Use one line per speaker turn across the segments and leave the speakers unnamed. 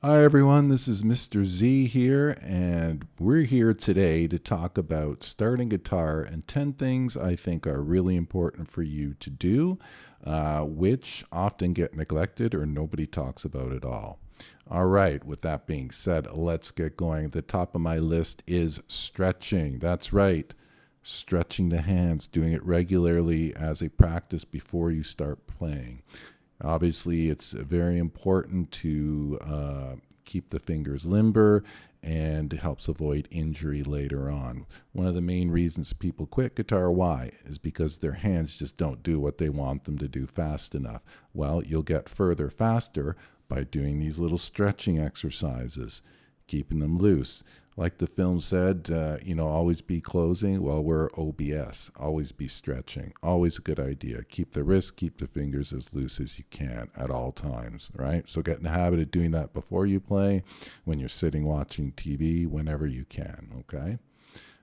Hi everyone, this is Mr. Z here, and we're here today to talk about starting guitar and 10 things I think are really important for you to do, which often get neglected or nobody talks about at all. All right, with that being said, let's get going. The top of my list is stretching. That's right, stretching the hands, doing it regularly as a practice before you start playing. Obviously, it's very important to keep the fingers limber and it helps avoid injury later on. One of the main reasons people quit guitar, why? Is because their hands just don't do what they want them to do fast enough. Well, you'll get further faster by doing these little stretching exercises, keeping them loose. Like the film said, always be closing. Well, we're OBS. Always be stretching. Always a good idea. Keep the wrists, keep the fingers as loose as you can at all times, right? So get in the habit of doing that before you play, when you're sitting watching TV, whenever you can, okay?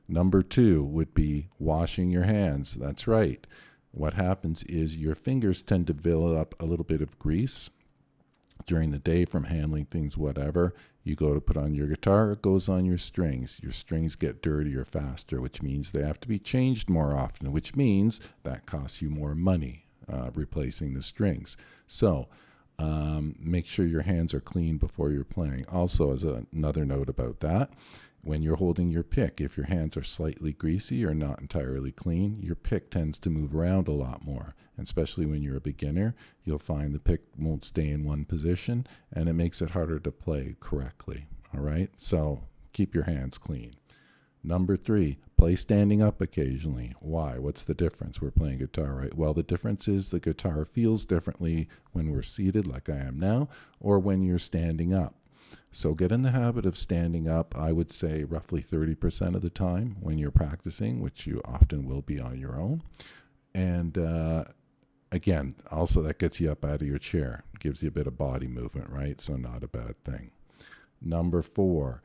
Number 2 would be washing your hands. That's right. What happens is your fingers tend to build up a little bit of grease during the day from handling things, whatever. You go to put on your guitar, it goes on your strings. Your strings get dirtier faster, which means they have to be changed more often, which means that costs you more money replacing the strings. So make sure your hands are clean before you're playing. Also, as another note about that, when you're holding your pick, if your hands are slightly greasy or not entirely clean, your pick tends to move around a lot more. And especially when you're a beginner, you'll find the pick won't stay in one position and it makes it harder to play correctly. All right, so keep your hands clean. Number 3, play standing up occasionally. Why? What's the difference? We're playing guitar, right? Well, the difference is the guitar feels differently when we're seated like I am now or when you're standing up. So get in the habit of standing up, I would say roughly 30% of the time when you're practicing, which you often will be on your own. And again, also that gets you up out of your chair, gives you a bit of body movement, right? So not a bad thing. Number 4,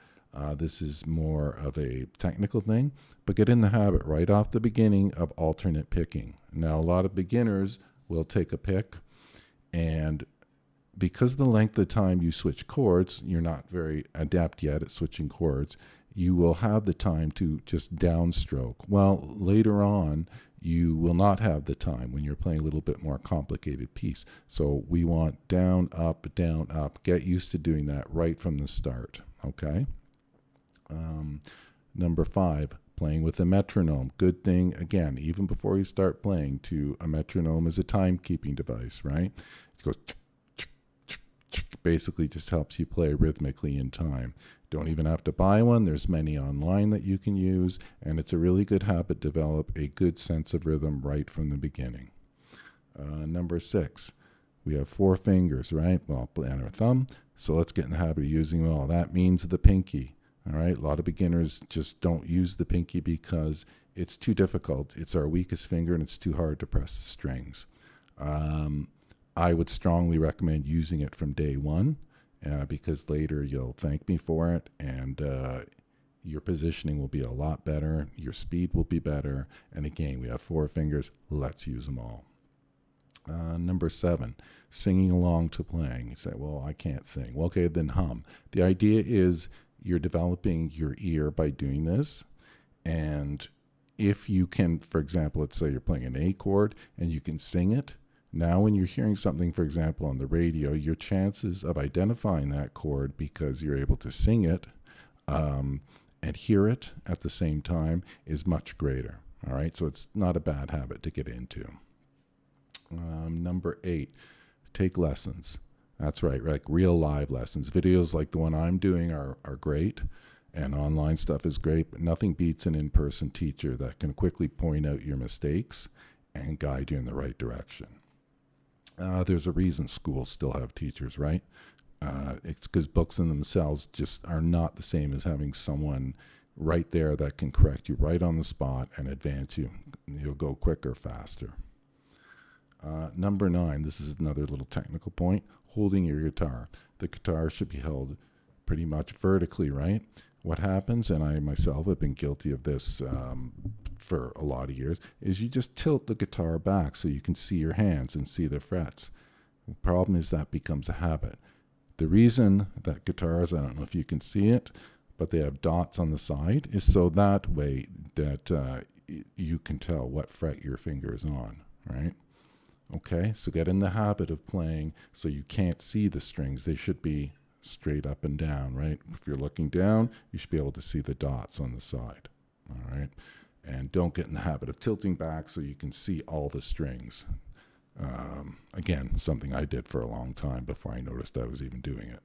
this is more of a technical thing, but get in the habit right off the beginning of alternate picking. Now, a lot of beginners will take a pick, and because the length of time you switch chords, you're not very adept yet at switching chords, you will have the time to just downstroke. Well, later on, you will not have the time when you're playing a little bit more complicated piece. So we want down, up, down, up. Get used to doing that right from the start, okay? Number 5, playing with a metronome. Good thing, again, even before you start playing, to a metronome is a timekeeping device, right? It goes basically just helps you play rhythmically in time. Don't even have to buy one. There's many online that you can use, and it's a really good habit to develop a good sense of rhythm right from the beginning. Number 6, we have 4 fingers, right? Well, and our thumb. So let's get in the habit of using them all. That means the pinky. All right. A lot of beginners just don't use the pinky because it's too difficult. It's our weakest finger, and it's too hard to press the strings. I would strongly recommend using it from day one because later you'll thank me for it, and your positioning will be a lot better. Your speed will be better. And again, we have 4 fingers. Let's use them all. Number 7, singing along to playing. You say, well, I can't sing. Well, okay, then hum. The idea is you're developing your ear by doing this. And if you can, for example, let's say you're playing an A chord and you can sing it, now when you're hearing something, for example, on the radio, your chances of identifying that chord because you're able to sing it and hear it at the same time is much greater. All right, so it's not a bad habit to get into. Number 8, take lessons. That's right, like real live lessons. Videos like the one I'm doing are great, and online stuff is great, but nothing beats an in-person teacher that can quickly point out your mistakes and guide you in the right direction. There's a reason schools still have teachers, right? It's because books in themselves just are not the same as having someone right there that can correct you right on the spot and advance you. You'll go quicker, faster. Number 9, this is another little technical point, holding your guitar. The guitar should be held pretty much vertically, right? What happens, and I myself have been guilty of this for a lot of years, is you just tilt the guitar back so you can see your hands and see the frets. The problem is that becomes a habit. The reason that guitars, I don't know if you can see it, but they have dots on the side, is so that way that you can tell what fret your finger is on, right? Okay, so get in the habit of playing so you can't see the strings. They should be straight up and down, right? If you're looking down, you should be able to see the dots on the side, all right? And don't get in the habit of tilting back so you can see all the strings. Again, something I did for a long time before I noticed I was even doing it.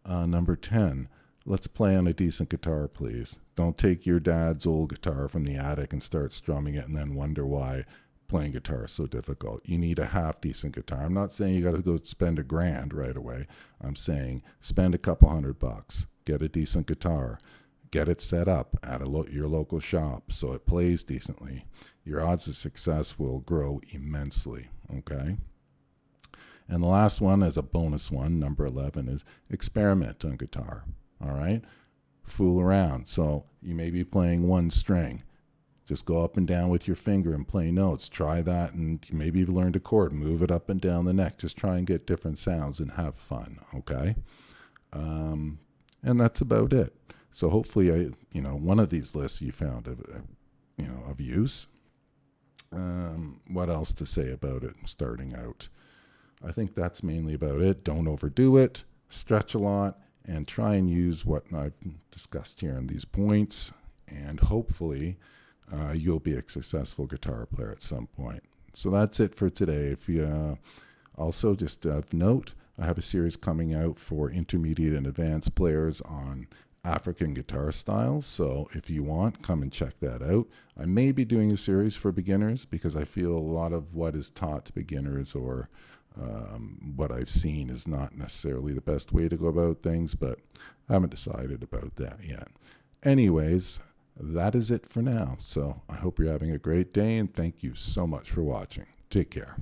Number 10, let's play on a decent guitar, please. Don't take your dad's old guitar from the attic and start strumming it and then wonder why playing guitar is so difficult. You need a half decent guitar. I'm not saying you got to go spend $1,000 right away. I'm saying spend a couple $100, get a decent guitar, get it set up at your local shop so it plays decently. Your odds of success will grow immensely, okay? And the last one, as a bonus one, number 11, is experiment on guitar, all right? Fool around. So you may be playing one string. Just go up and down with your finger and play notes. Try that, and maybe you've learned a chord. Move it up and down the neck. Just try and get different sounds and have fun, okay? And that's about it. So hopefully, one of these lists you found of use. What else to say about it starting out? I think that's mainly about it. Don't overdo it. Stretch a lot, and try and use what I've discussed here in these points. And hopefully, you'll be a successful guitar player at some point. So that's it for today. If you also just of note, I have a series coming out for intermediate and advanced players on African guitar styles. So if you want, come and check that out. I may be doing a series for beginners because I feel a lot of what is taught to beginners or what I've seen is not necessarily the best way to go about things, but I haven't decided about that yet. Anyways, that is it for now. So I hope you're having a great day, and thank you so much for watching. Take care.